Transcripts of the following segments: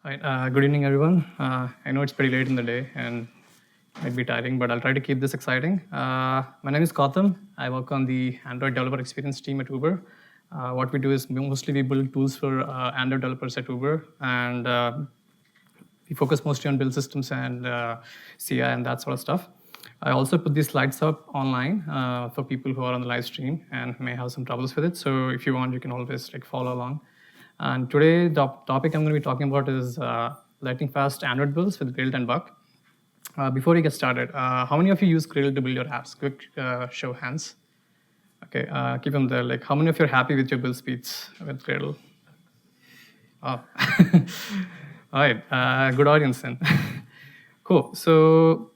Hi, good evening, everyone. I know it's pretty late in the day and might be tiring, but I'll try to keep this exciting. My name is Gautam. I work on the Android developer experience team at Uber. What we do is mostly we build tools for Android developers at Uber, and we focus mostly on build systems and CI and that sort of stuff. I also put these slides up online for people who are on the live stream and may have some troubles with it. So if you want, you can always follow along. And today, the topic I'm going to be talking about is lightning fast Android builds with Gradle and Buck. Before we get started, how many of you use Gradle to build your apps? Quick show of hands. Okay, keep them there. How many of you are happy with your build speeds with Gradle? Oh. All right, good audience then. Cool. So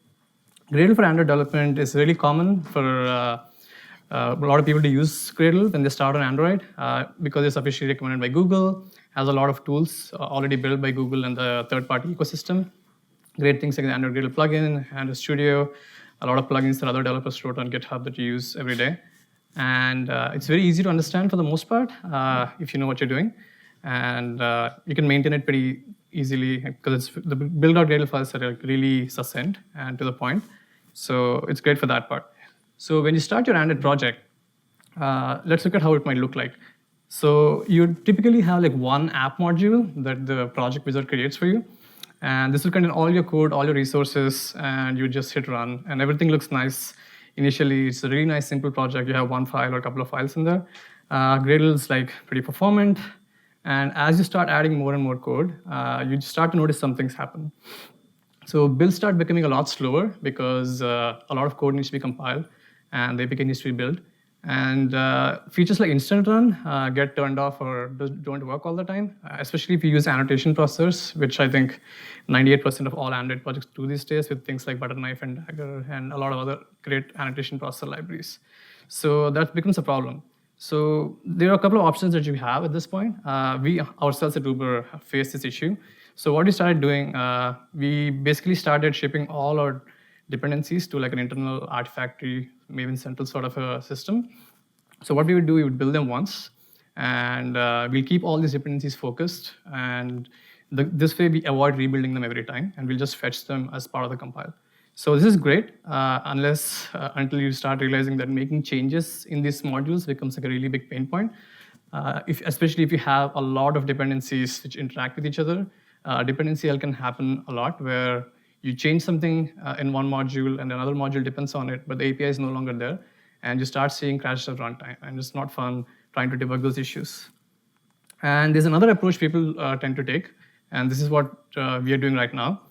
Gradle for Android development is really common for a lot of people to use Gradle when they start on Android because it's officially recommended by Google, has a lot of tools already built by Google and the third-party ecosystem. Great things like the Android Gradle plugin, Android Studio, a lot of plugins that other developers wrote on GitHub that you use every day. And it's very easy to understand for the most part if you know what you're doing. And you can maintain it pretty easily because the build.gradle files are really succinct and to the point. So it's great for that part. So when you start your Android project, let's look at how it might look like. So you typically have one app module that the project wizard creates for you. And this will contain all your code, all your resources, and you just hit run. And everything looks nice. Initially, it's a really nice, simple project. You have one file or a couple of files in there. Gradle is pretty performant. And as you start adding more and more code, you start to notice some things happen. So builds start becoming a lot slower because a lot of code needs to be compiled and the APK needs to be built. And features like instant run get turned off or don't work all the time, especially if you use annotation processors, which I think 98% of all Android projects do these days with things like Butterknife and Dagger and a lot of other great annotation processor libraries. So that becomes a problem. So there are a couple of options that you have at this point. We ourselves at Uber face this issue. So what we started doing, we basically started shipping all our dependencies to an internal Artifactory, Maven Central sort of a system. So what we would do, we would build them once, and we'll keep all these dependencies focused. And this way, we avoid rebuilding them every time, and we'll just fetch them as part of the compile. So this is great, until you start realizing that making changes in these modules becomes a really big pain point, especially if you have a lot of dependencies which interact with each other. Dependency hell can happen a lot where you change something in one module and another module depends on it, but the API is no longer there, and you start seeing crashes at runtime, and it's not fun trying to debug those issues. And there's another approach people tend to take, and this is what we are doing right now.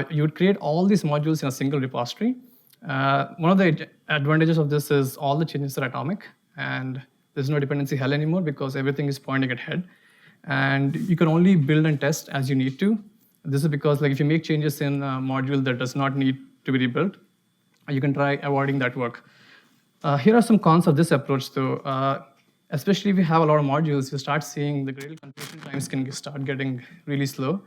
You would create all these modules in a single repository. One of the advantages of this is all the changes are atomic, and there's no dependency hell anymore because everything is pointing at head. And you can only build and test as you need to. This is because if you make changes in a module that does not need to be rebuilt, you can try avoiding that work. Here are some cons of this approach, though. Especially if you have a lot of modules, you start seeing the Gradle completion times can start getting really slow.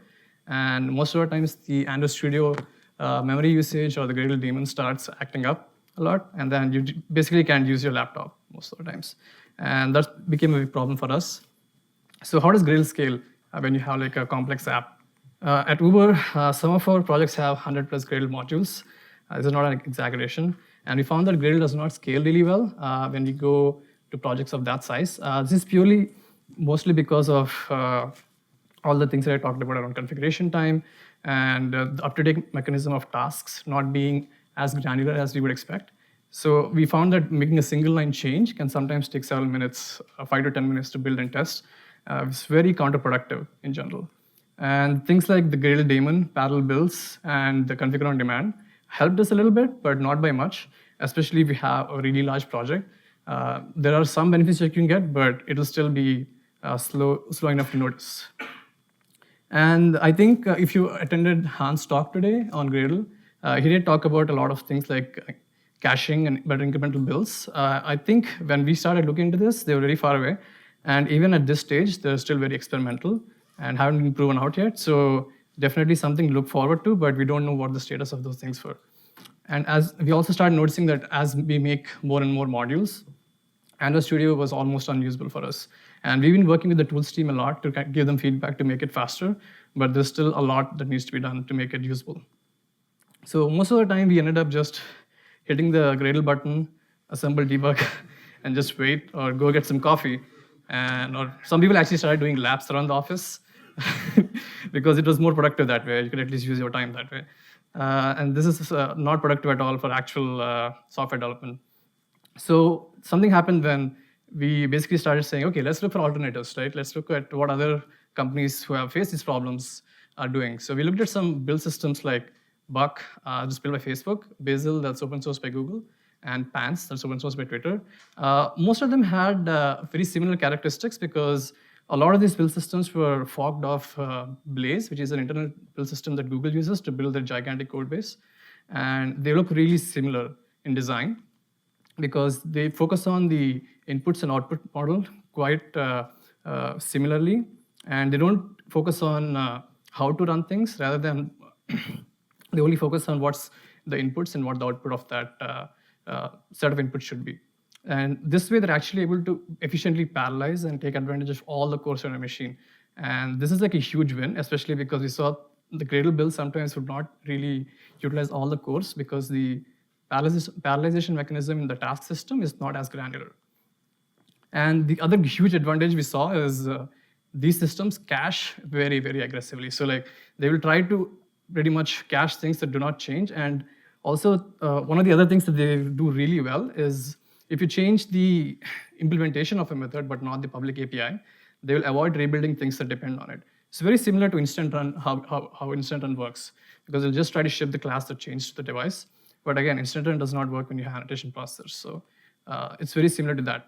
And most of the times, the Android Studio memory usage or the Gradle daemon starts acting up a lot, and then you basically can't use your laptop most of the times. And that became a big problem for us. So how does Gradle scale when you have a complex app? At Uber, some of our projects have 100 plus Gradle modules. This is not an exaggeration. And we found that Gradle does not scale really well when we go to projects of that size. This is purely mostly because of all the things that I talked about around configuration time and the up-to-date mechanism of tasks not being as granular as we would expect. So we found that making a single line change can sometimes take several minutes, 5 to 10 minutes to build and test. It's very counterproductive in general. And things like the Gradle daemon, parallel builds, and the configure on demand helped us a little bit, but not by much, especially if you have a really large project. There are some benefits you can get, but it'll still be slow enough to notice. And I think if you attended Hans' talk today on Gradle, he did talk about a lot of things like caching and better incremental builds. I think when we started looking into this, they were very far away. And even at this stage, they're still very experimental and haven't been proven out yet. So definitely something to look forward to, but we don't know what the status of those things were. And as we also started noticing that as we make more and more modules, Android Studio was almost unusable for us. And we've been working with the tools team a lot to give them feedback to make it faster, but there's still a lot that needs to be done to make it usable. So most of the time, we ended up just hitting the Gradle button, assemble debug, and just wait or go get some coffee. Or some people actually started doing laps around the office because it was more productive that way. You could at least use your time that way. And this is not productive at all for actual software development. So something happened when we basically started saying, okay, let's look for alternatives, right? Let's look at what other companies who have faced these problems are doing. So we looked at some build systems like Buck, just built by Facebook, Basil, that's open source by Google, and Pants, that's open source by Twitter. Most of them had very similar characteristics because a lot of these build systems were forked off Blaze, which is an internal build system that Google uses to build their gigantic code base. And they look really similar in design because they focus on the inputs and output model quite similarly. And they don't focus on how to run things rather than they only focus on what's the inputs and what the output of that set of inputs should be. And this way, they're actually able to efficiently parallelize and take advantage of all the cores on a machine. And this is like a huge win, especially because we saw the Gradle build sometimes would not really utilize all the cores because the parallelization mechanism in the task system is not as granular. And the other huge advantage we saw is these systems cache very, very aggressively. So like they will try to pretty much cache things that do not change. And also, one of the other things that they do really well is if you change the implementation of a method but not the public API, they will avoid rebuilding things that depend on it. It's very similar to Instant Run, how Instant Run works, because they'll just try to ship the class that changed to the device. But again, Instant Run does not work when you have annotation processors. So it's very similar to that.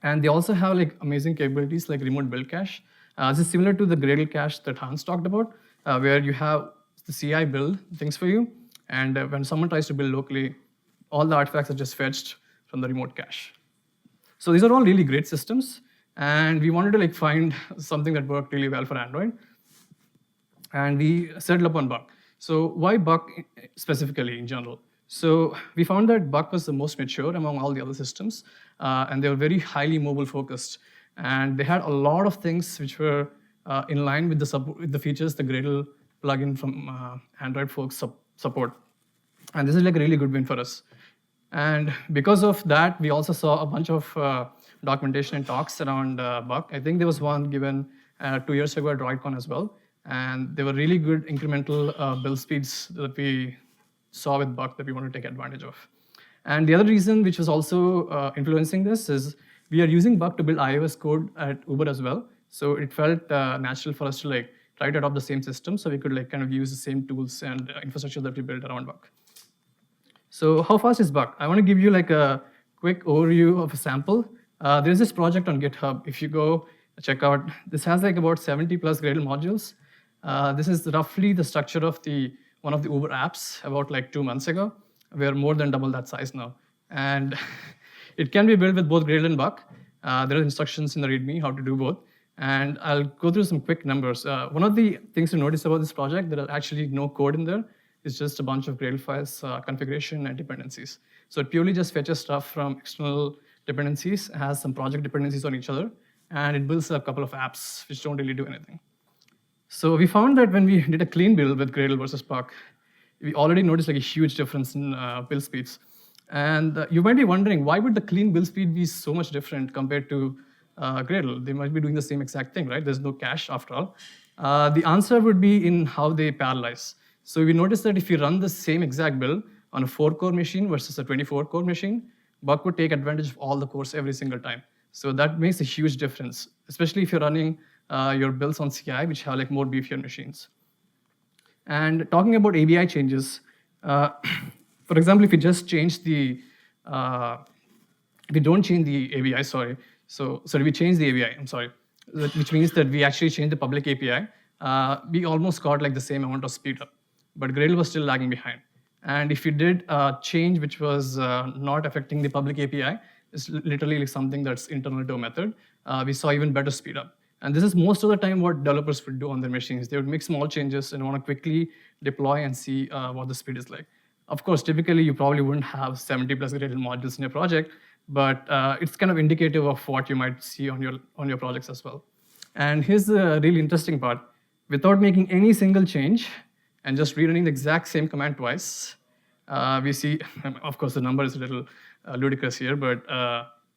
And they also have like amazing capabilities like remote build cache. This is similar to the Gradle cache that Hans talked about, where you have the CI build things for you. And when someone tries to build locally, all the artifacts are just fetched from the remote cache. So these are all really great systems. And we wanted to like find something that worked really well for Android. And we settled upon Buck. So why Buck specifically in general? So we found that Buck was the most mature among all the other systems. And they were very highly mobile focused. And they had a lot of things which were in line with the features the Gradle plugin from Android folks support. And this is like a really good win for us. And because of that, we also saw a bunch of documentation and talks around Buck. I think there was one given 2 years ago at droidCon as well. And there were really good incremental build speeds that we saw with Buck that we want to take advantage of. And the other reason which was also influencing this is we are using Buck to build iOS code at Uber as well. So it felt natural for us to like try to adopt the same system so we could like kind of use the same tools and infrastructure that we built around Buck. So how fast is Buck? I want to give you like a quick overview of a sample. There's this project on GitHub. If you go check out, this has like about 70 plus Gradle modules. This is roughly the structure of one of the Uber apps about like 2 months ago. We're more than double that size now. And it can be built with both Gradle and Buck. There are instructions in the README how to do both. And I'll go through some quick numbers. One of the things to notice about this project, there are actually no code in there. It's just a bunch of Gradle files, configuration, and dependencies. So it purely just fetches stuff from external dependencies, has some project dependencies on each other, and it builds a couple of apps which don't really do anything. So we found that when we did a clean build with Gradle versus Buck, we already noticed like a huge difference in build speeds. And you might be wondering, why would the clean build speed be so much different compared to Gradle? They might be doing the same exact thing, right? There's no cache after all. The answer would be in how they parallelize. So we noticed that if you run the same exact build on a 4-core machine versus a 24-core machine, Buck would take advantage of all the cores every single time. So that makes a huge difference, especially if you're running your builds on CI, which have like more beefier machines. And talking about ABI changes, for example, if you just change if we don't change the ABI, sorry. Sorry, we change the ABI, I'm sorry, which means that we actually change the public API. We almost got like the same amount of speed up, but Gradle was still lagging behind. And if you did a change which was not affecting the public API, it's literally like something that's internal to a method, we saw even better speed up. And this is most of the time what developers would do on their machines. They would make small changes and want to quickly deploy and see what the speed is like. Of course, typically you probably wouldn't have 70 plus Gradle modules in your project, but it's kind of indicative of what you might see on your projects as well. And here's the really interesting part. Without making any single change and just rerunning the exact same command twice, we see, of course, the number is a little ludicrous here, but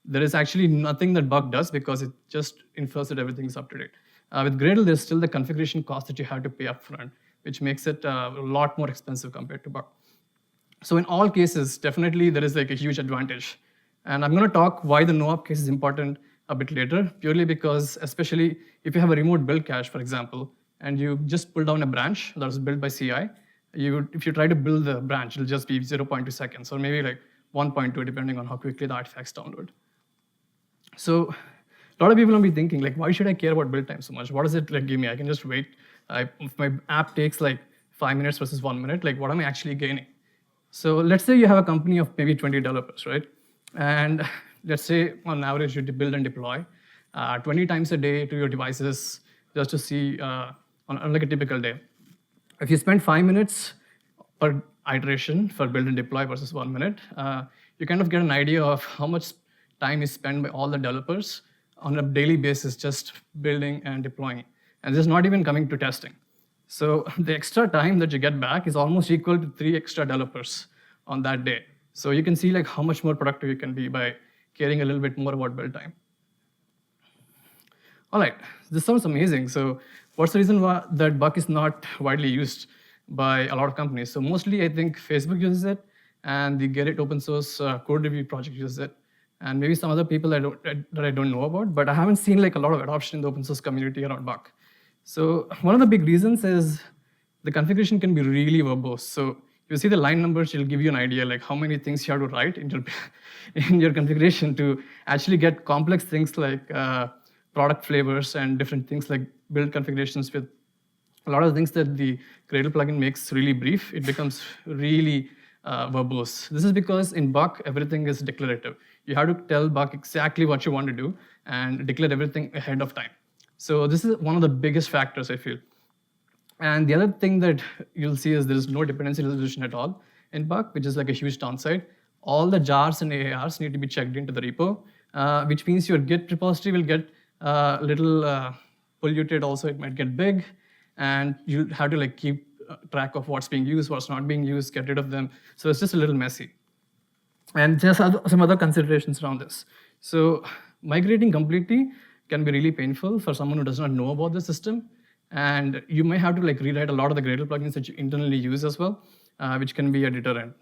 there is actually nothing that Buck does because it just infers that everything is up to date. With Gradle, there's still the configuration cost that you have to pay upfront, which makes it a lot more expensive compared to Buck. So in all cases, definitely there is like a huge advantage. And I'm going to talk why the no-op case is important a bit later, purely because, especially if you have a remote build cache, for example, and you just pull down a branch that was built by CI, if you try to build the branch, it'll just be 0.2 seconds, or maybe like 1.2, depending on how quickly the artifacts download. So a lot of people will be thinking, like, why should I care about build time so much? What does it like give me? I can just wait. If my app takes like 5 minutes versus 1 minute, like what am I actually gaining? So let's say you have a company of maybe 20 developers, right? And let's say on average you build and deploy 20 times a day to your devices just to see on like a typical day. If you spend 5 minutes per iteration for build and deploy versus 1 minute, you kind of get an idea of how much time is spent by all the developers on a daily basis just building and deploying. And this is not even coming to testing. So the extra time that you get back is almost equal to 3 extra developers on that day. So you can see like how much more productive you can be by caring a little bit more about build time. All right, this sounds amazing. So what's the reason why that Buck is not widely used by a lot of companies? So mostly I think Facebook uses it, and the Get It open source code review project uses it, and maybe some other people that I don't know about, but I haven't seen like a lot of adoption in the open source community around Buck. So one of the big reasons is the configuration can be really verbose. So you see the line numbers, it'll give you an idea like how many things you have to write in your configuration to actually get complex things like product flavors and different things like build configurations with a lot of things that the Gradle plugin makes really brief. It becomes really verbose. This is because in Buck, everything is declarative. You have to tell Buck exactly what you want to do and declare everything ahead of time. So this is one of the biggest factors, I feel. And the other thing that you'll see is there's no dependency resolution at all in Buck, which is like a huge downside. All the jars and AARs need to be checked into the repo, which means your Git repository will get a little polluted also. It might get big, and you have to like keep track of what's being used, what's not being used, get rid of them. So it's just a little messy. And just some other considerations around this. So migrating completely can be really painful for someone who does not know about the system. And you may have to like rewrite a lot of the Gradle plugins that you internally use as well, which can be a deterrent.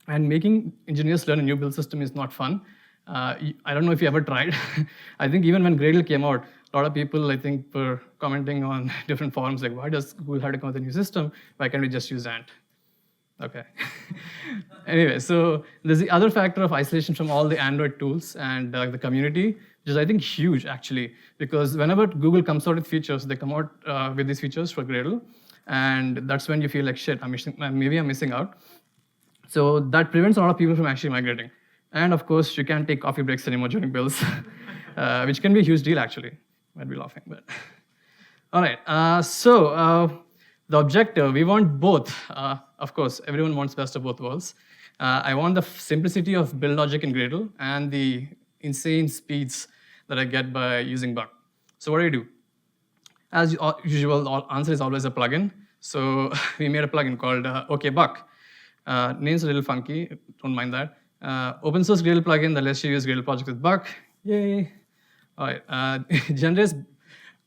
And making engineers learn a new build system is not fun. I don't know if you ever tried. I think even when Gradle came out, a lot of people, I think, were commenting on different forums like, why does Google have to come with a new system? Why can't we just use Ant? Okay. Anyway, so there's the other factor of isolation from all the Android tools and the community, which is, I think, huge, actually, because whenever Google comes out with features, they come out with these features for Gradle, and that's when you feel like, shit, maybe I'm missing out. So that prevents a lot of people from actually migrating. And of course, you can't take coffee breaks anymore during builds, which can be a huge deal, actually. Might be laughing, but. All right, so the objective, we want both. Of course, everyone wants best of both worlds. I want the simplicity of build logic in Gradle and the insane speeds that I get by using Buck. So what do? As usual, the answer is always a plugin. So we made a plugin called OK Buck. Name's a little funky, don't mind that. Open source Gradle plugin that lets you use Gradle projects with Buck. Yay. All right, generates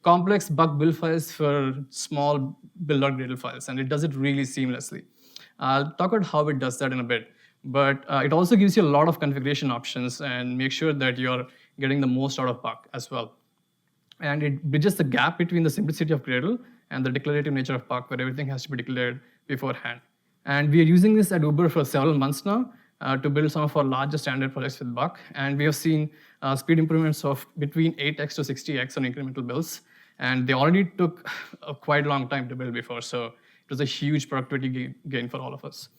complex Buck build files for small build.gradle files, and it does it really seamlessly. I'll talk about how it does that in a bit, but it also gives you a lot of configuration options and make sure that you're getting the most out of Buck as well. And it bridges the gap between the simplicity of Gradle and the declarative nature of Buck, where everything has to be declared beforehand. And we are using this at Uber for several months now to build some of our largest standard projects with Buck. And we have seen speed improvements of between 8x to 60x on incremental builds. And they already took a quite long time to build before, so it was a huge productivity gain for all of us.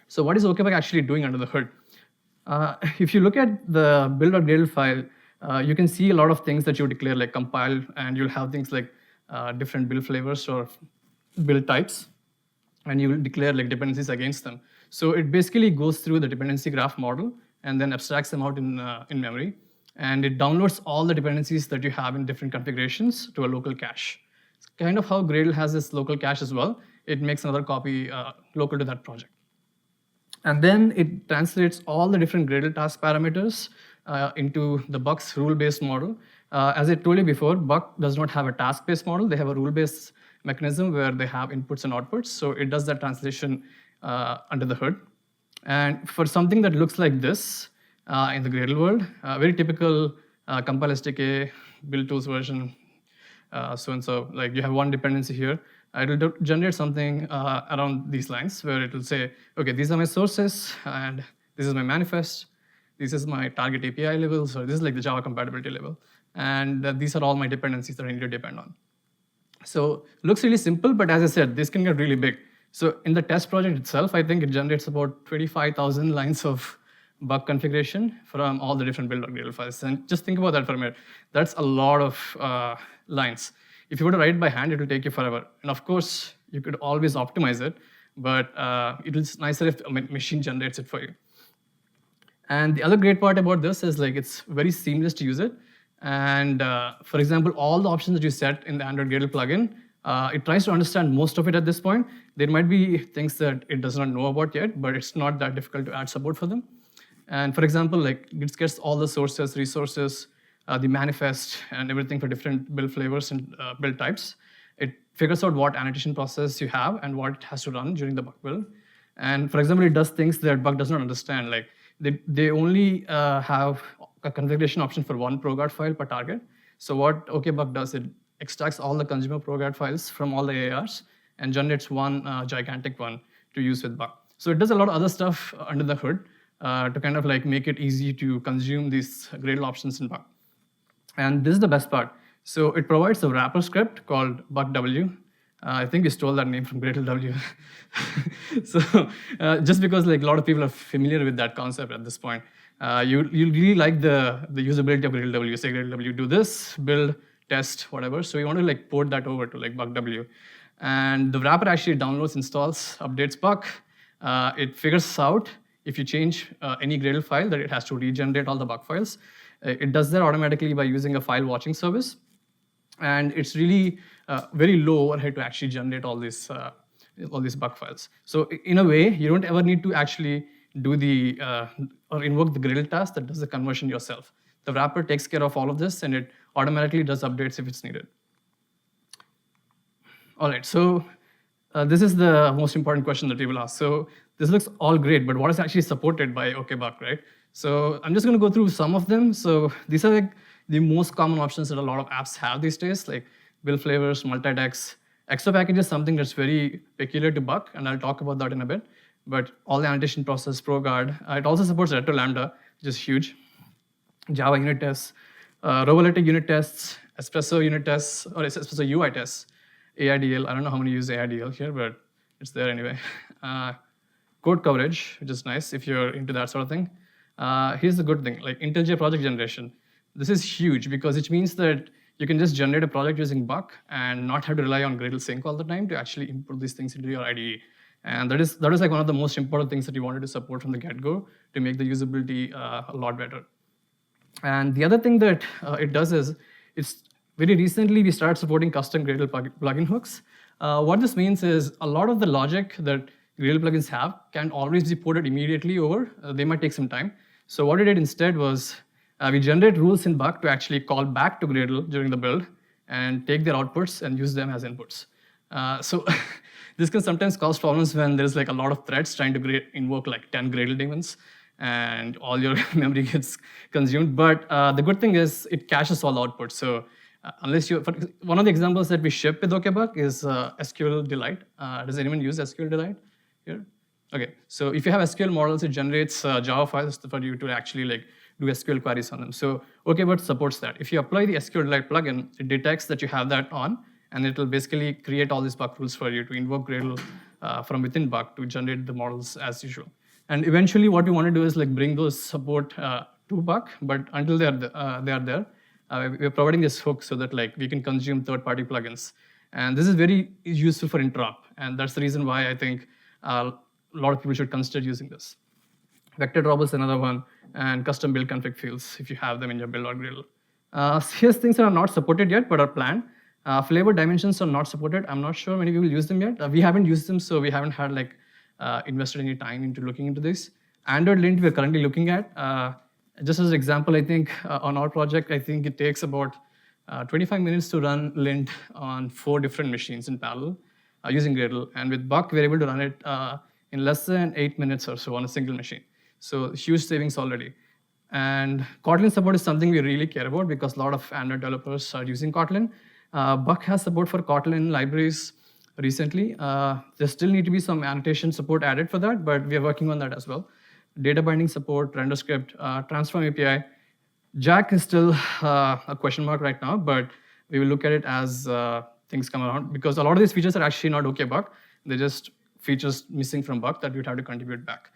So what is OKBuck actually doing under the hood? If you look at the build.gradle file, you can see a lot of things that you declare, like compile, and you'll have things like different build flavors or build types, and you will declare like dependencies against them. So it basically goes through the dependency graph model and then abstracts them out in memory. And it downloads all the dependencies that you have in different configurations to a local cache. It's kind of how Gradle has this local cache as well. It makes another copy local to that project. And then it translates all the different Gradle task parameters into the Buck's rule-based model. As I told you before, Buck does not have a task-based model. They have a rule-based mechanism where they have inputs and outputs. So it does that translation under the hood. And for something that looks like this in the Gradle world, very typical compile SDK, build tools version, so-and-so, like you have one dependency here. It'll generate something around these lines where it will say, okay, these are my sources, and this is my manifest, this is my target API level, so this is like the Java compatibility level. And these are all my dependencies that I need to depend on. So looks really simple, but as I said, this can get really big. So in the test project itself, I think it generates about 25,000 lines of Buck configuration from all the different build.gradle files. And just think about that for a minute. That's a lot of lines. If you were to write it by hand, it will take you forever. And of course, you could always optimize it, but it's nicer if a machine generates it for you. And the other great part about this is like it's very seamless to use it. And for example, all the options that you set in the Android Gradle plugin, it tries to understand most of it at this point. There might be things that it does not know about yet, but it's not that difficult to add support for them. And for example, like it gets all the sources, resources, the manifest, and everything for different build flavors and build types. It figures out what annotation process you have and what it has to run during the Buck build. And for example, it does things that Buck does not understand. Like they only have a configuration option for one ProGuard file per target. So what OKBuck does, it extracts all the consumer ProGuard files from all the ARs and generates one gigantic one to use with Buck. So it does a lot of other stuff under the hood to kind of like make it easy to consume these Gradle options in Buck. And this is the best part. So it provides a wrapper script called BuckW. I think we stole that name from Gradle W. So just because like a lot of people are familiar with that concept at this point, you really like the usability of Gradle W. Say Gradle W, do this, build, test, whatever. So you want to like port that over to like BuckW. And the wrapper actually downloads, installs, updates Buck. It figures out if you change any Gradle file that it has to regenerate all the Buck files. It does that automatically by using a file watching service. And it's really very low overhead to actually generate all these Buck files. So in a way, you don't ever need to actually do the or invoke the Gradle task that does the conversion yourself. The wrapper takes care of all of this, and it automatically does updates if it's needed. All right, so this is the most important question that people ask. So this looks all great, but what is actually supported by OKBuck, right? So I'm just going to go through some of them. So these are like the most common options that a lot of apps have these days, like build flavors, multi-dex. Extra package is something that's very peculiar to Buck, and I'll talk about that in a bit. But all the annotation process, ProGuard. It also supports retro lambda, which is huge. Java unit tests, Roboletic unit tests, Espresso unit tests, or Espresso UI tests, AIDL. I don't know how many use AIDL here, but it's there anyway. Code coverage, which is nice if you're into that sort of thing. Here's the good thing, like IntelliJ project generation. This is huge because it means that you can just generate a project using Buck and not have to rely on Gradle sync all the time to actually import these things into your IDE. And that is like one of the most important things that you wanted to support from the get-go to make the usability a lot better. And the other thing that it does is, it's very recently we started supporting custom Gradle plugin hooks. What this means is a lot of the logic that Gradle plugins have can't always be ported immediately over. They might take some time. So what we did instead was we generate rules in Buck to actually call back to Gradle during the build and take their outputs and use them as inputs. So this can sometimes cause problems when there's like a lot of threads trying to invoke like 10 Gradle daemons and all your memory gets consumed. But the good thing is it caches all outputs. So unless you, one of the examples that we ship with OKBuck is SQL Delight. Does anyone use SQL Delight here? Okay, so if you have SQL models, it generates Java files for you to actually like do SQL queries on them. So OKBuck supports that. If you apply the SQL Delight plugin, it detects that you have that on, and it will basically create all these Buck rules for you to invoke Gradle from within Buck to generate the models as usual. And eventually, what we want to do is like bring those support to Buck, but until they are there, we're providing this hook so that like we can consume third-party plugins. And this is very useful for interop, and that's the reason why I think a lot of people should consider using this. Vector drop is another one, and custom build config fields if you have them in your build or Gradle. Here's things that are not supported yet but are planned. Flavor dimensions are not supported. I'm not sure many people use them yet. We haven't used them, so we haven't had invested any time into looking into this. Android lint we're currently looking at. Just as an example, I think on our project, I think it takes about 25 minutes to run lint on 4 different machines in parallel using Gradle. And with Buck, we're able to run it in less than 8 minutes or so on a single machine. So huge savings already. And Kotlin support is something we really care about because a lot of Android developers are using Kotlin. Buck has support for Kotlin libraries recently. There still need to be some annotation support added for that, but we are working on that as well. Data binding support, render script, transform API. Jack is still a question mark right now, but we will look at it as things come around because a lot of these features are actually not okay Buck. They're just features missing from Buck that we'd have to contribute back.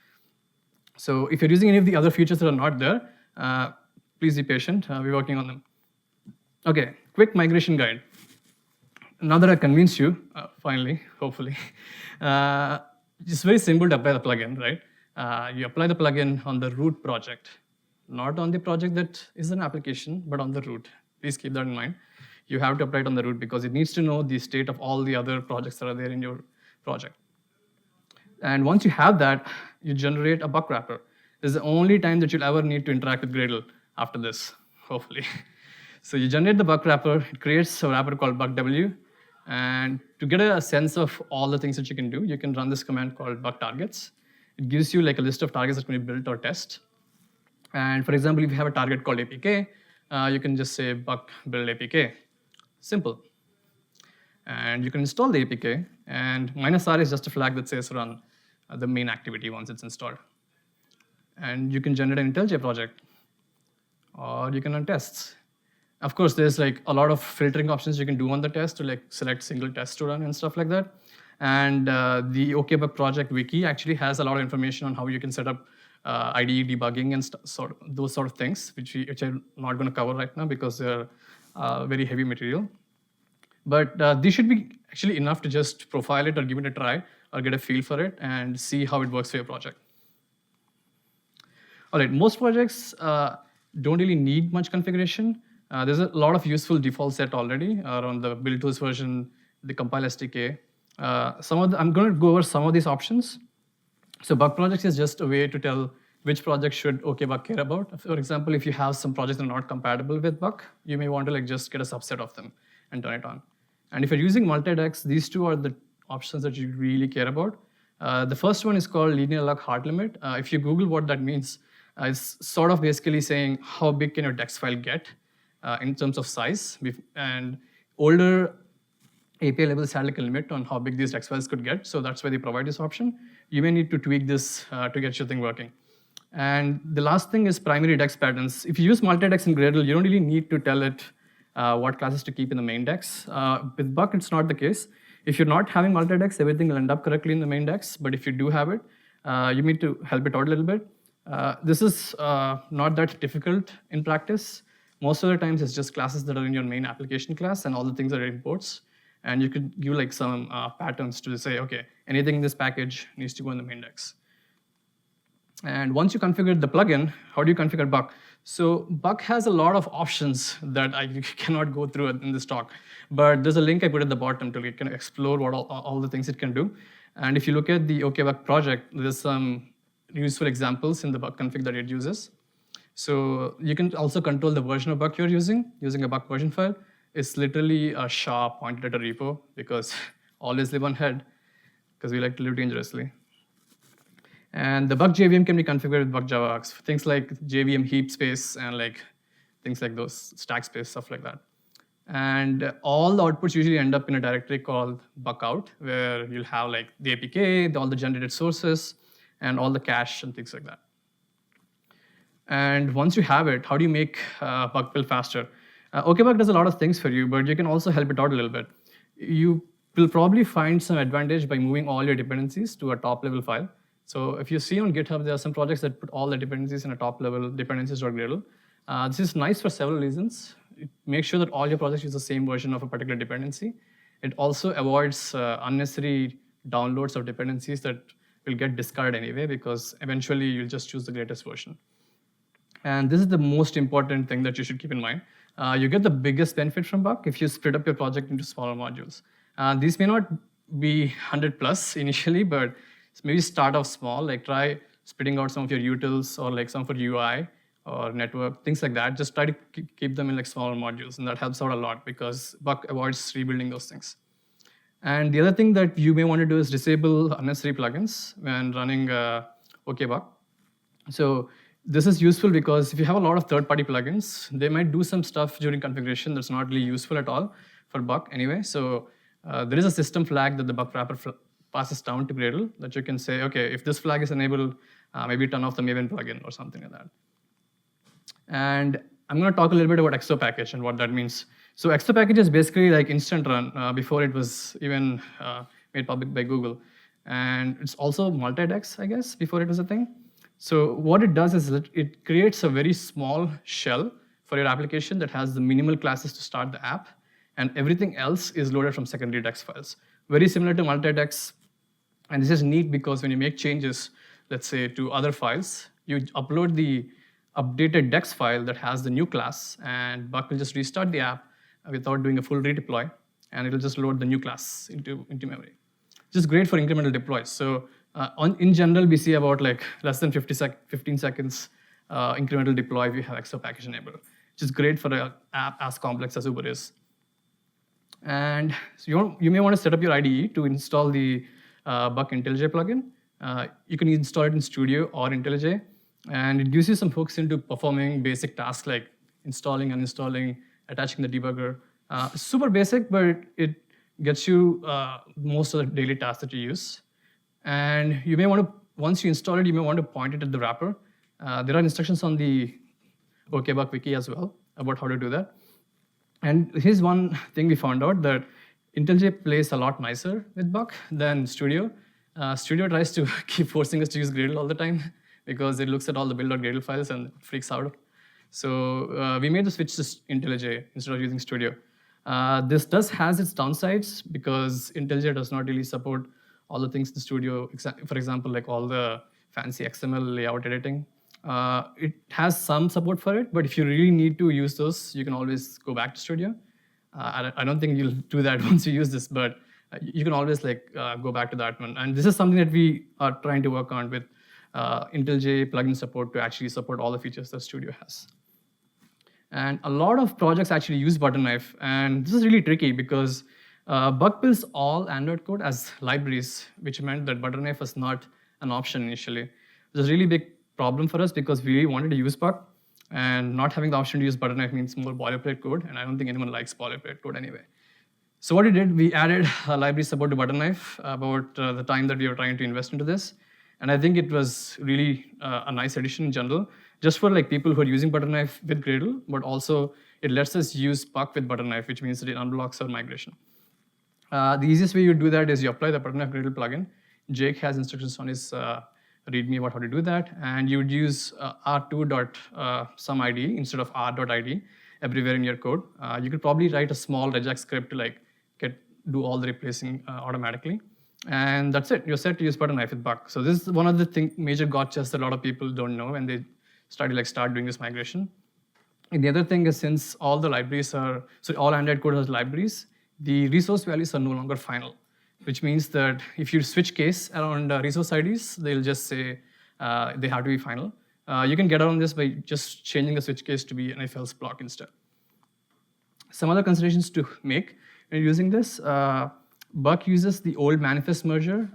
So if you're using any of the other features that are not there, please be patient. We're working on them. Okay, quick migration guide. Now that I convinced you, finally, hopefully, it's very simple to apply the plugin, right? You apply the plugin on the root project, not on the project that is an application, but on the root. Please keep that in mind. You have to apply it on the root because it needs to know the state of all the other projects that are there in your project. And once you have that, you generate a Buck wrapper. This is the only time that you'll ever need to interact with Gradle after this, hopefully. So you generate the Buck wrapper, it creates a wrapper called BuckW. And to get a sense of all the things that you can do, you can run this command called Buck targets. It gives you like a list of targets that can be built or test. And for example, if you have a target called APK, you can just say Buck build APK. Simple. And you can install the APK, and -r is just a flag that says run the main activity once it's installed. And you can generate an IntelliJ project, or you can run tests. Of course, there's like a lot of filtering options you can do on the test to like select single tests to run and stuff like that. And the OKBuck project wiki actually has a lot of information on how you can set up IDE debugging and those sort of things, which I'm not going to cover right now because they're very heavy material. But this should be actually enough to just profile it or give it a try or get a feel for it and see how it works for your project. All right, most projects don't really need much configuration. There's a lot of useful default set already around the build tools version, the compile SDK. I'm going to go over some of these options. So Buck projects is just a way to tell which project should OKBuck care about. For example, if you have some projects that are not compatible with Buck, you may want to like just get a subset of them and turn it on. And if you're using multi-dex, these two are the options that you really care about. The first one is called linear luck hard limit. If you Google what that means, it's sort of basically saying how big can your dex file get in terms of size. And older API labels had like a limit on how big these dex files could get, so that's why they provide this option. You may need to tweak this to get your thing working. And the last thing is primary dex patterns. If you use multi-dex in Gradle, you don't really need to tell it what classes to keep in the main dex. With Buck, it's not the case. If you're not having multi-dex, everything will end up correctly in the main dex, but if you do have it, you need to help it out a little bit. This is not that difficult in practice. Most of the times, it's just classes that are in your main application class and all the things that are imports. And you could give like some patterns to say, okay, anything in this package needs to go in the main dex. And once you configure the plugin, how do you configure Buck? So Buck has a lot of options that I cannot go through in this talk, but there's a link I put at the bottom to kind of explore what all the things it can do. And if you look at the OKBuck project, there's some useful examples in the Buck config that it uses. So you can also control the version of Buck you're using a Buck version file. It's literally a SHA pointed at a repo because always live on head because we like to live dangerously. And the Buck JVM can be configured with Buck JavaX, things like JVM heap space and like things like those, stack space, stuff like that. And all the outputs usually end up in a directory called buckout, where you'll have like the APK, all the generated sources, and all the cache and things like that. And once you have it, how do you make Buck build faster? OKBuck does a lot of things for you, but you can also help it out a little bit. You will probably find some advantage by moving all your dependencies to a top-level file. So if you see on GitHub, there are some projects that put all the dependencies in a top-level dependencies.gradle. This is nice for several reasons. It makes sure that all your projects use the same version of a particular dependency. It also avoids unnecessary downloads of dependencies that will get discarded anyway, because eventually you'll just choose the greatest version. And this is the most important thing that you should keep in mind. You get the biggest benefit from Buck if you split up your project into smaller modules. These may not be 100 plus initially, but maybe start off small, like try splitting out some of your utils or like some for UI or network, things like that. Just try to keep them in like smaller modules, and that helps out a lot because Buck avoids rebuilding those things. And the other thing that you may want to do is disable unnecessary plugins when running OKBuck. So this is useful because if you have a lot of third-party plugins, they might do some stuff during configuration that's not really useful at all for Buck anyway. So there is a system flag that the Buck wrapper passes down to Gradle that you can say, okay, if this flag is enabled, maybe turn off the Maven plugin or something like that. And I'm going to talk a little bit about exo package and what that means. So exo package is basically like instant run before it was even made public by Google. And it's also multi-dex, I guess, before it was a thing. So what it does is it creates a very small shell for your application that has the minimal classes to start the app, and everything else is loaded from secondary dex files. Very similar to multi-dex, and this is neat because when you make changes, let's say to other files, you upload the updated dex file that has the new class, and Buck will just restart the app without doing a full redeploy, and it'll just load the new class into memory. Which is great for incremental deploys. So in general, we see about like less than 15 seconds incremental deploy if you have exo package enabled, which is great for an app as complex as Uber is. And so you may want to set up your IDE to install the Buck IntelliJ plugin. You can install it in Studio or IntelliJ, and it gives you some hooks into performing basic tasks like installing, uninstalling, attaching the debugger. Super basic, but it gets you most of the daily tasks that you use. And you may want to, once you install it, you may want to point it at the wrapper. There are instructions on the OKBuck wiki as well about how to do that. And here's one thing we found out, that IntelliJ plays a lot nicer with Buck than Studio. Studio tries to keep forcing us to use Gradle all the time because it looks at all the build.gradle files and freaks out. So we made the switch to IntelliJ instead of using Studio. This has its downsides because IntelliJ does not really support all the things in Studio, for example, like all the fancy XML layout editing. It has some support for it, but if you really need to use those, you can always go back to Studio. I don't think you'll do that once you use this, but you can always like go back to that one. And this is something that we are trying to work on with IntelliJ plugin support to actually support all the features that Studio has. And a lot of projects actually use Butterknife, and this is really tricky because Buck builds all Android code as libraries, which meant that Butterknife was not an option initially. It was a really big problem for us because we really wanted to use Buck, and not having the option to use Butterknife means more boilerplate code, and I don't think anyone likes boilerplate code anyway. So what we did, we added library support to Butterknife about the time that we were trying to invest into this, and I think it was really a nice addition in general, just for like people who are using Butterknife with Gradle, but also it lets us use Buck with Butterknife, which means that it unblocks our migration. The easiest way you do that is you apply the Butterknife Gradle plugin. Jake has instructions on his README about how to do that, and you would use r2.some IDE instead of r.id everywhere in your code. You could probably write a small regex script to like do all the replacing automatically, and that's it. You're set to use Butterknife with Buck. So this is one of the major gotchas that a lot of people don't know when they start doing this migration. And the other thing is, since all the libraries are, so all Android code has libraries, the resource values are no longer final, which means that if you switch case around resource IDs, they'll just say they have to be final. You can get around this by just changing the switch case to be an if-else block instead. Some other considerations to make when using this, Buck uses the old manifest merger,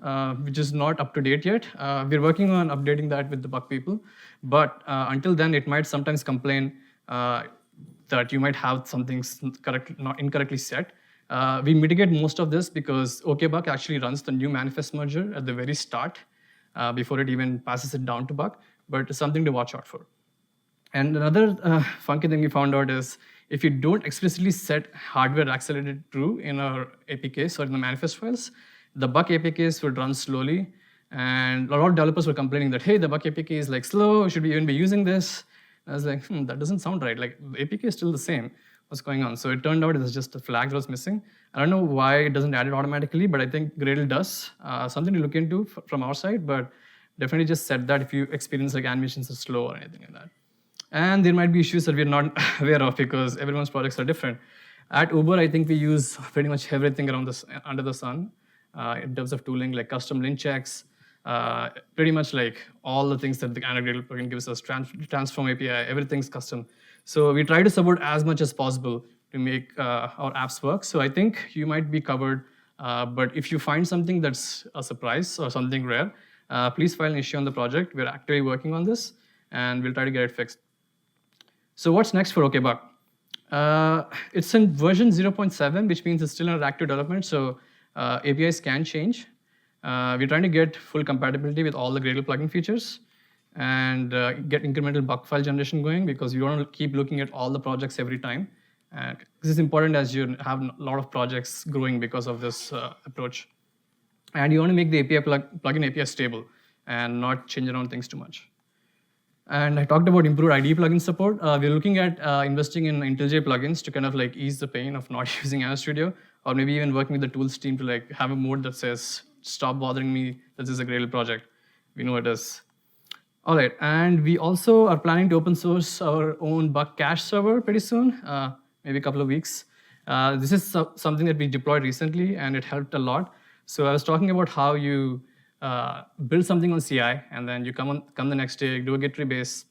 which is not up to date yet. We're working on updating that with the Buck people, but until then, it might sometimes complain that you might have something incorrectly set. We mitigate most of this because OKBuck actually runs the new manifest merger at the very start before it even passes it down to Buck, but it's something to watch out for. And another funky thing we found out is if you don't explicitly set hardware accelerated true in our APKs or in the manifest files, the Buck APKs would run slowly. And a lot of developers were complaining that, hey, the Buck APK is like slow, should we even be using this? And I was like, that doesn't sound right. Like the APK is still the same. what's going on. So it turned out it was just a flag that was missing. I don't know why it doesn't add it automatically, but I think Gradle does. Something to look into from our side, but definitely just set that if you experience like animations are slow or anything like that. And there might be issues that we're not aware of because everyone's projects are different. At Uber, I think we use pretty much everything around this under the sun in terms of tooling, like custom lint checks, pretty much like all the things that the Gradle plugin gives us, transform API, everything's custom. So we try to support as much as possible to make our apps work. So I think you might be covered, but if you find something that's a surprise or something rare, please file an issue on the project. We're actively working on this, and we'll try to get it fixed. So what's next for OKBuck? It's in version 0.7, which means it's still under active development, so APIs can change. We're trying to get full compatibility with all the Gradle plugin features and get incremental bug file generation going because you don't want to keep looking at all the projects every time. This is important as you have a lot of projects growing because of this approach. And you want to make the API plugin API stable and not change around things too much. And I talked about improved IDE plugin support. We're looking at investing in IntelliJ plugins to kind of like ease the pain of not using Ana Studio, or maybe even working with the tools team to like have a mode that says, stop bothering me, this is a Gradle project. We know it is. All right, and we also are planning to open source our own Buck cache server pretty soon, maybe a couple of weeks. This is something that we deployed recently, and it helped a lot. So I was talking about how you build something on CI, and then you come the next day, do a git rebase,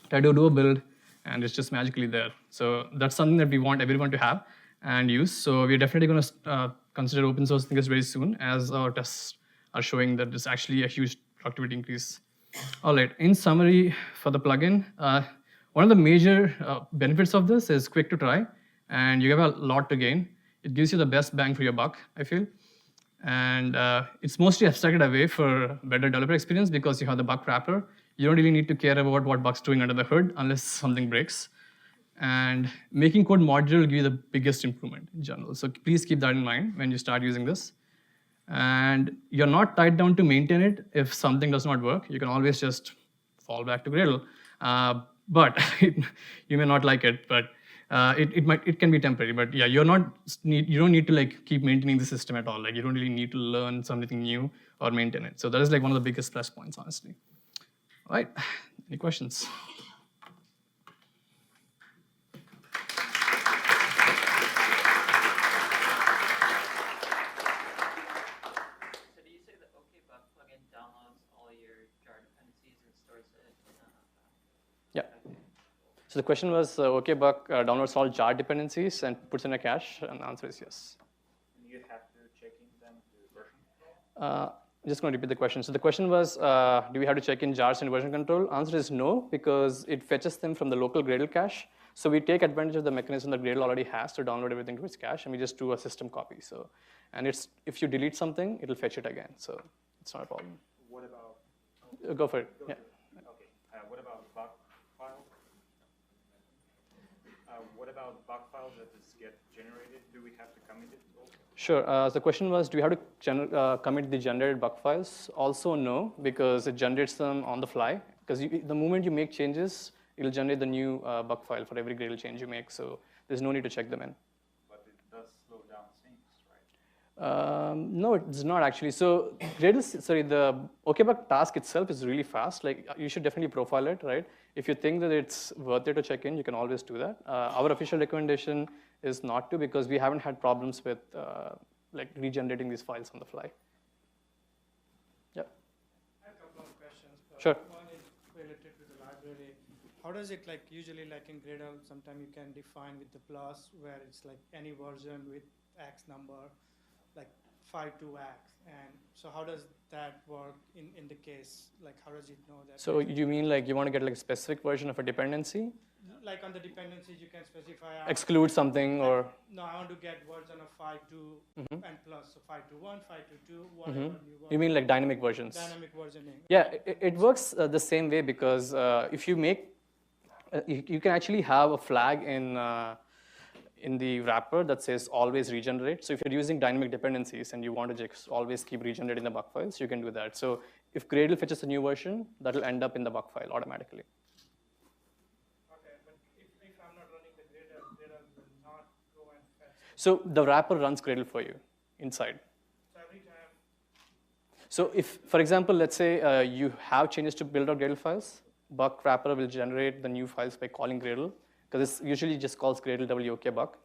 try to do a build, and it's just magically there. So that's something that we want everyone to have and use. So we're definitely going to consider open sourcing this very soon, as our tests are showing that it's actually a huge productivity increase. All right, in summary for the plugin, one of the major benefits of this is quick to try, and you have a lot to gain. It gives you the best bang for your buck, I feel. And it's mostly abstracted away for better developer experience because you have the bug wrapper. You don't really need to care about what Buck's doing under the hood unless something breaks. And making code modular will give you the biggest improvement in general. So please keep that in mind when you start using this. And you're not tied down to maintain it if something does not work. You can always just fall back to Gradle. But you may not like it, but it can be temporary. But yeah, you don't need to like keep maintaining the system at all. Like you don't really need to learn something new or maintain it. So that is like one of the biggest plus points, honestly. All right, any questions? So the question was, OKBuck downloads all jar dependencies and puts in a cache, and the answer is yes. And you have to check in them to version? I'm just going to repeat the question. So the question was, do we have to check in jars in version control? Answer is no, because it fetches them from the local Gradle cache. So we take advantage of the mechanism that Gradle already has to download everything to its cache, and we just do a system copy. So, and if you delete something, it'll fetch it again. So it's not a problem. What about? Go for it. Yeah. Okay. What about bug files? What about bug files that just get generated? Do we have to commit it also? Sure. So the question was, do we have to commit the generated bug files? Also, no, because it generates them on the fly. Because the moment you make changes, it'll generate the new bug file for every Gradle change you make. So there's no need to check them in. But it does slow down things, right? No, it's not actually. So the OKBuck task itself is really fast. Like you should definitely profile it, right? If you think that it's worth it to check in, you can always do that. Our official recommendation is not to, because we haven't had problems with like regenerating these files on the fly. Yeah. I have a couple of questions. Sure. One is related to the library. How does it like usually like in Gradle? Sometimes you can define with the plus where it's like any version with X number, like 5 to X. And so how does that work in the case? Like how does it know that? So you mean like you want to get like a specific version of a dependency? Like on the dependencies, you can specify. Exclude something or? No, I want to get version of 5 to and plus. So 5 to 1, 5 to 2, whatever you want. You mean like dynamic versions? Dynamic versioning. Yeah, it works the same way because if you make, you can actually have a flag in the wrapper that says always regenerate. So if you're using dynamic dependencies and you want to just always keep regenerating the bug files, you can do that. So if Gradle fetches a new version, that'll end up in the bug file automatically. Okay, but if I'm not running the Gradle So the wrapper runs Gradle for you inside. So every time, So if, for example, let's say you have changes to build.gradle files, Buck wrapper will generate the new files by calling Gradle, because it usually just calls Gradle WOK Buck.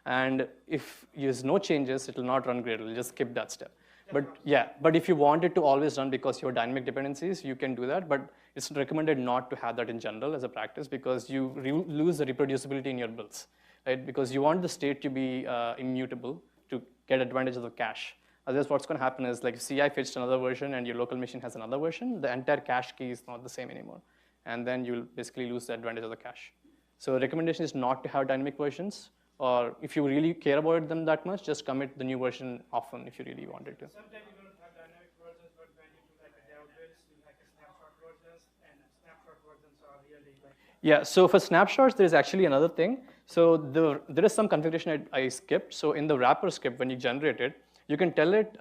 And if there's no changes, it will not run Gradle, it'll just skip that step. But yeah, but if you want it to always run because you have dynamic dependencies, you can do that, but it's recommended not to have that in general as a practice because you lose the reproducibility in your builds, right? Because you want the state to be immutable to get advantage of the cache. Otherwise, what's going to happen is like if CI fetched another version and your local machine has another version, the entire cache key is not the same anymore. And then you'll basically lose the advantage of the cache. So the recommendation is not to have dynamic versions, or if you really care about them that much, just commit the new version often if you really wanted to. sometimes you don't have dynamic versions, but when you do like a dev builds, you like a snapshot versions, and snapshot versions are really like. Yeah, so for snapshots, there's actually another thing. So there is some configuration I skipped. So in the wrapper script, when you generate it, you can tell it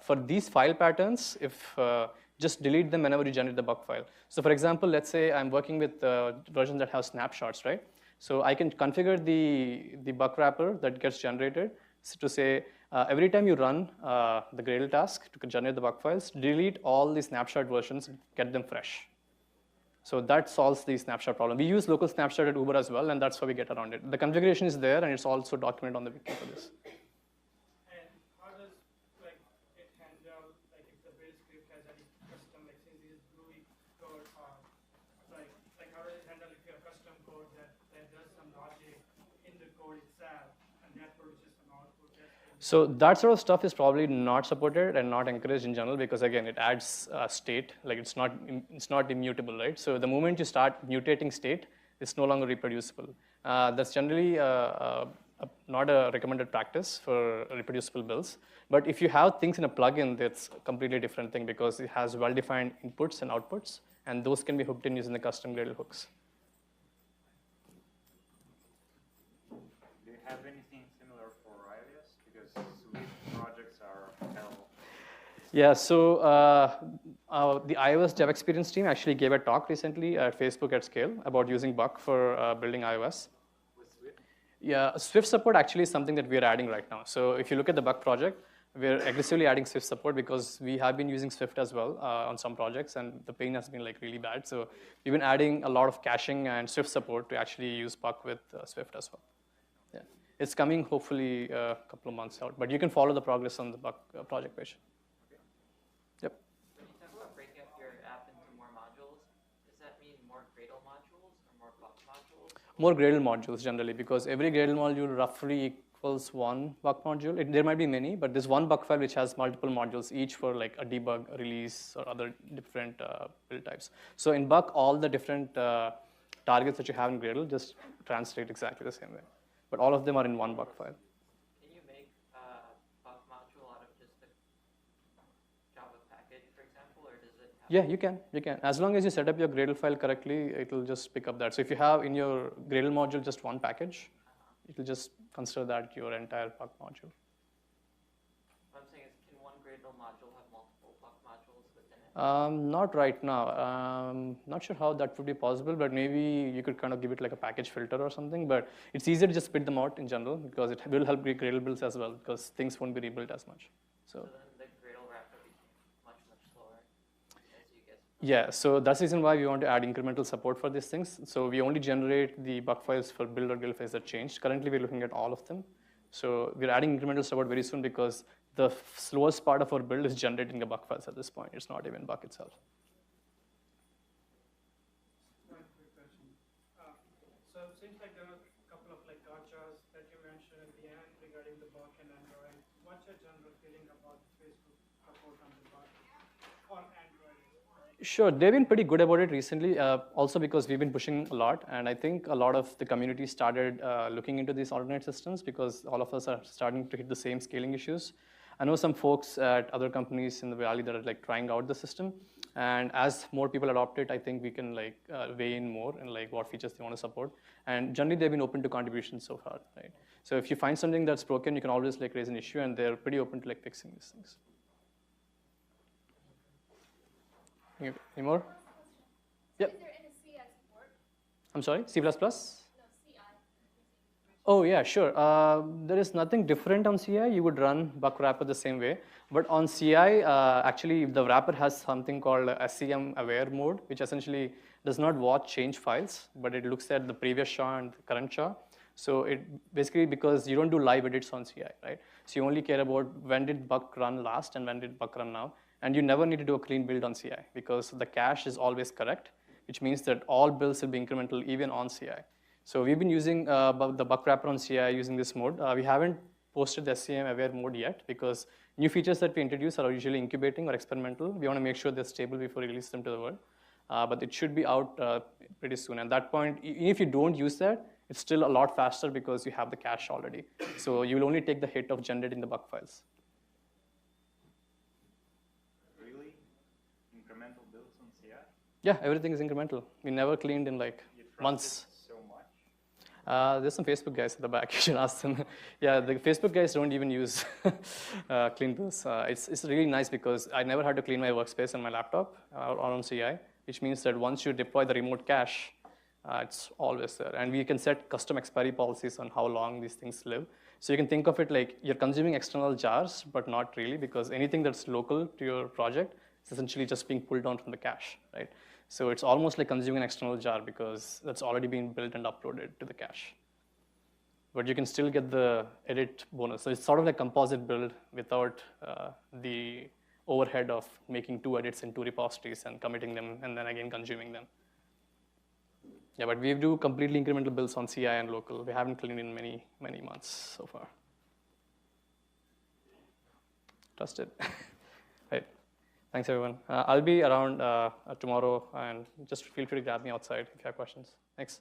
for these file patterns, if just delete them whenever you generate the Buck file. So for example, let's say I'm working with versions that have snapshots, right? So I can configure the Buck wrapper that gets generated to say every time you run the Gradle task to generate the Buck files, delete all the snapshot versions, get them fresh. So that solves the snapshot problem. We use local snapshot at Uber as well, and that's how we get around it. The configuration is there, and it's also documented on the wiki for this. And how does like it handle like if the build script has any custom like since this is GUI code or like how does it handle if you have custom code that does some logic in the code itself and that produces some output? So that sort of stuff is probably not supported and not encouraged in general because again, it adds state, like it's not immutable, right? So the moment you start mutating state, it's no longer reproducible. That's generally not a recommended practice for reproducible builds. But if you have things in a plugin, that's a completely different thing because it has well-defined inputs and outputs, and those can be hooked in using the custom Gradle hooks. Do you have anything similar for iOS? Because Swift projects are hell. Yeah, so the iOS dev experience team actually gave a talk recently at Facebook at Scale about using Buck for building iOS. With Swift? Yeah, Swift support actually is something that we're adding right now. So if you look at the Buck project, we're aggressively adding Swift support because we have been using Swift as well on some projects, and the pain has been like really bad. So we've been adding a lot of caching and Swift support to actually use Buck with Swift as well. Yeah, it's coming hopefully a couple of months out, but you can follow the progress on the Buck project page. Yep. When you talk about breaking up your app into more modules, does that mean more Gradle modules or more Buck modules? More Gradle modules generally, because every Gradle module roughly equals one Buck module. There might be many, but there's one Buck file which has multiple modules, each for like a debug, a release, or other different build types. So in Buck, all the different targets that you have in Gradle just translate exactly the same way. But all of them are in one Buck file. Can you make a Buck module out of just the Java package, for example, or does it have Yeah, you can. As long as you set up your Gradle file correctly, it will just pick up that. So if you have in your Gradle module just one package, it will just consider that your entire Buck module. What I'm saying is, can one Gradle module have multiple Buck modules within it? Not right now. Not sure how that would be possible, but maybe you could kind of give it like a package filter or something. But it's easier to just spit them out in general because it will help Gradle builds as well because things won't be rebuilt as much. So then the Gradle wrapper becomes much, much slower as you get. Yeah, so that's the reason why we want to add incremental support for these things. So we only generate the Buck files for build or Gradle files that changed. Currently, we're looking at all of them. So we're adding incremental support very soon because the slowest part of our build is generating the Buck files at this point. It's not even Buck itself. One quick question. So it seems like there are a couple of like gotchas that you mentioned at the end regarding the Buck and Android. What's your general feeling about Facebook support on the Buck on Android? Sure, they've been pretty good about it recently, also because we've been pushing a lot, and I think a lot of the community started looking into these alternate systems because all of us are starting to hit the same scaling issues. I know some folks at other companies in the Valley that are like trying out the system, and as more people adopt it, I think we can like weigh in more and like what features they want to support. And generally, they've been open to contributions so far, right? So if you find something that's broken, you can always like raise an issue, and they're pretty open to like fixing these things. Any more? Yep. Is there any CI support? I'm sorry, C++? No, CI. Oh yeah, sure. There is nothing different on CI. You would run Buck wrapper the same way. But on CI, actually, the wrapper has something called SCM aware mode, which essentially does not watch change files, but it looks at the previous SHA and the current SHA. So it basically, because you don't do live edits on CI, right? So you only care about when did Buck run last and when did Buck run now. And you never need to do a clean build on CI because the cache is always correct, which means that all builds will be incremental even on CI. So we've been using the Buck wrapper on CI using this mode. We haven't posted the SCM aware mode yet because new features that we introduce are usually incubating or experimental. We want to make sure they're stable before we release them to the world. But it should be out pretty soon. At that point, even if you don't use that, it's still a lot faster because you have the cache already. So you will only take the hit of generating the Buck files. Really? Incremental builds on CI? Yeah, everything is incremental. We never cleaned in like months. So much? There's some Facebook guys at the back. You should ask them. Yeah, the Facebook guys don't even use clean builds. It's really nice because I never had to clean my workspace and my laptop on CI, which means that once you deploy the remote cache, it's always there. And we can set custom expiry policies on how long these things live. So you can think of it like you're consuming external jars, but not really, because anything that's local to your project is essentially just being pulled down from the cache, right? So it's almost like consuming an external jar because that's already been built and uploaded to the cache. But you can still get the edit bonus. So it's sort of like composite build without the overhead of making 2 edits in 2 repositories and committing them and then again consuming them. Yeah, but we do completely incremental builds on CI and local. We haven't cleaned in many, many months so far. Trusted. Right. Thanks, everyone. I'll be around tomorrow, and just feel free to grab me outside if you have questions. Thanks.